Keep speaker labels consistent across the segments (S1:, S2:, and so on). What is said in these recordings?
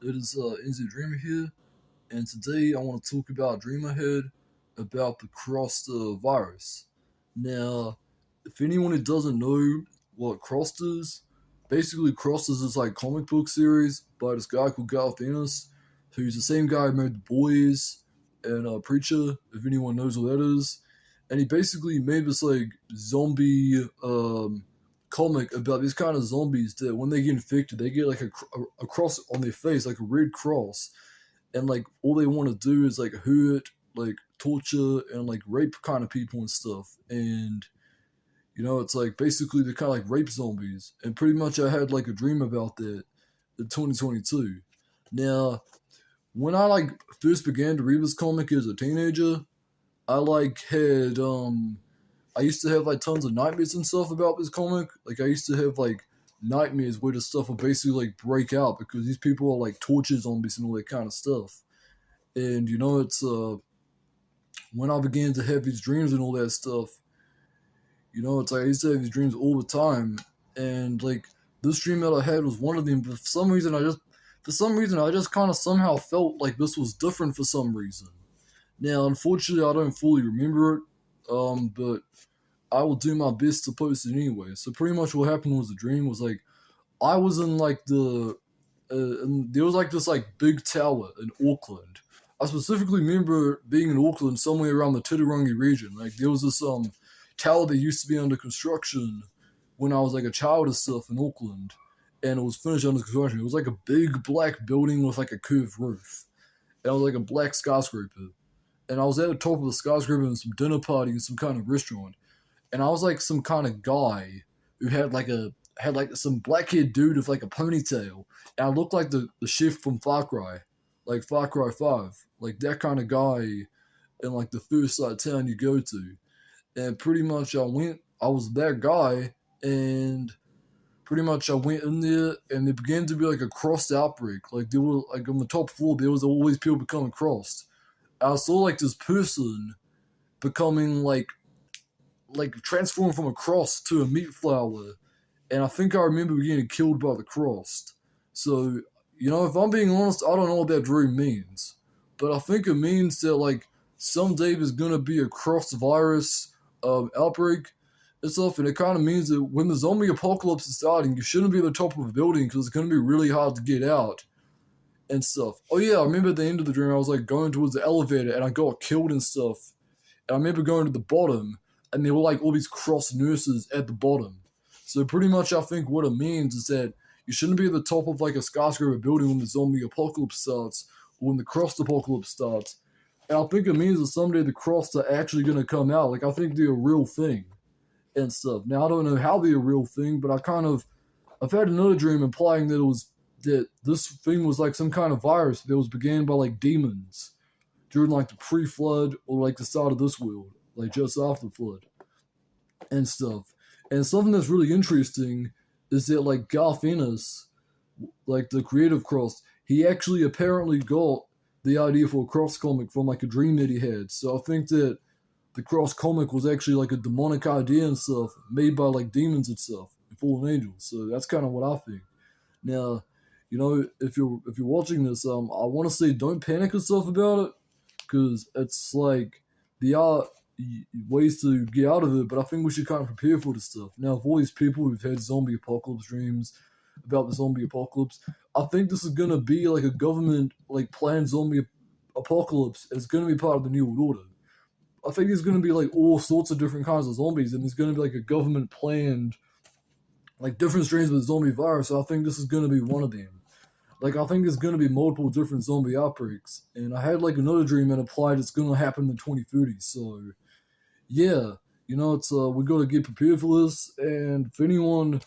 S1: It is NZ Dreamer here, and today I want to talk about Dream Ahead about the Crossed virus. Now, if anyone who doesn't know what Crossed is, basically Crossed is this like comic book series by this guy called Garth Ennis, who's the same guy who made The Boys and Preacher, if anyone knows what that is. And he basically made this like zombie comic about these kind of zombies that when they get infected, they get like a cross on their face, like a red cross, and like all they want to do is like hurt, like torture, and like rape kind of people and stuff. And it's like basically they're kind of like rape zombies. And pretty much I had like a dream about that in 2022. Now, when I like first began to read this comic as a teenager, I like had I used to have like tons of nightmares and stuff about this comic. Like I used to have like nightmares where the stuff would basically like break out because these people are like torture zombies and all that kind of stuff. And it's when I began to have these dreams and all that stuff, it's like I used to have these dreams all the time. And like this dream that I had was one of them, but for some reason I just kind of somehow felt like this was different for some reason. Now unfortunately I don't fully remember it. But I will do my best to post it anyway. So pretty much what happened was the dream was like I was in like and there was like this like big tower in Auckland. I specifically remember being in Auckland somewhere around the Titirangi region. Like there was this tower that used to be under construction when I was like a child and stuff in Auckland, and it was finished under construction. It was like a big black building with like a curved roof, and it was like a black skyscraper. And I was at the top of the skyscraper in some dinner party in some kind of restaurant, and I was like some kind of guy who had like some black haired dude with like a ponytail, and I looked like the chef from Far Cry, like Far Cry 5, like that kind of guy in like the first like town you go to, and pretty much I was that guy, and pretty much I went in there, and it began to be like a crossed outbreak. Like there were like on the top floor, there was always people becoming crossed. I saw like this person becoming like transformed from a cross to a meat flower, and I think I remember getting killed by the cross. So, if I'm being honest, I don't know what that dream means, but I think it means that like someday there's gonna be a cross virus outbreak and stuff, and it kind of means that when the zombie apocalypse is starting, you shouldn't be at the top of a building because it's gonna be really hard to get out and stuff. Oh yeah, I remember at the end of the dream, I was like going towards the elevator and I got killed and stuff. And I remember going to the bottom, and there were like all these cross nurses at the bottom. So pretty much, I think what it means is that you shouldn't be at the top of like a skyscraper building when the zombie apocalypse starts, or when the cross apocalypse starts. And I think it means that someday the cross are actually going to come out. Like I think they're a real thing and stuff. Now I don't know how they're a real thing, but I've had another dream implying that this thing was like some kind of virus that was began by like demons during like the pre-flood or like the start of this world, like just after the flood and stuff. And something that's really interesting is that like Garth Ennis, like the creative Cross, he actually apparently got the idea for a Cross comic from like a dream that he had. So I think that the Cross comic was actually like a demonic idea and stuff made by like demons and stuff and fallen angels. So that's kind of what I think. Now, if you're watching this, I want to say don't panic and stuff about it because it's like there are ways to get out of it, but I think we should kind of prepare for this stuff. Now, of all these people who've had zombie apocalypse dreams about the zombie apocalypse, I think this is gonna be like a government like planned zombie apocalypse. It's gonna be part of the New World Order. I think there's gonna be like all sorts of different kinds of zombies, and there's gonna be like a government planned like different strains of the zombie virus. So I think this is gonna be one of them. Like I think there's gonna be multiple different zombie outbreaks, and I had like another dream that implied it's gonna happen in the 2030s. So yeah, it's we got to get prepared for this. And for anyone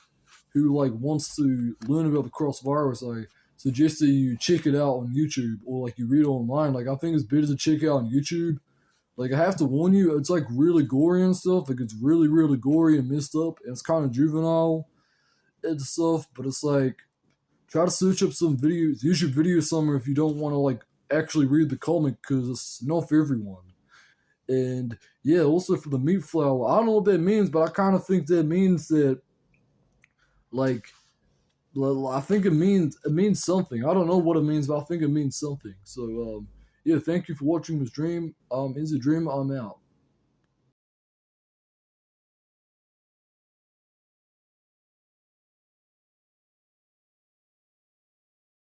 S1: who like wants to learn about the cross virus, I suggest that you check it out on YouTube or like you read it online. Like I think it's better to check it out on YouTube. Like I have to warn you, it's like really gory and stuff. Like it's really really gory and messed up, and it's kind of juvenile and stuff. But it's like try to search up some videos, YouTube videos somewhere if you don't want to like actually read the comic because it's not for everyone. And yeah, also for the meat flour, I don't know what that means, but I kind of think that means that like I think it means something. I don't know what it means, but I think it means something. So yeah, thank you for watching this dream. Is a dream. I'm out.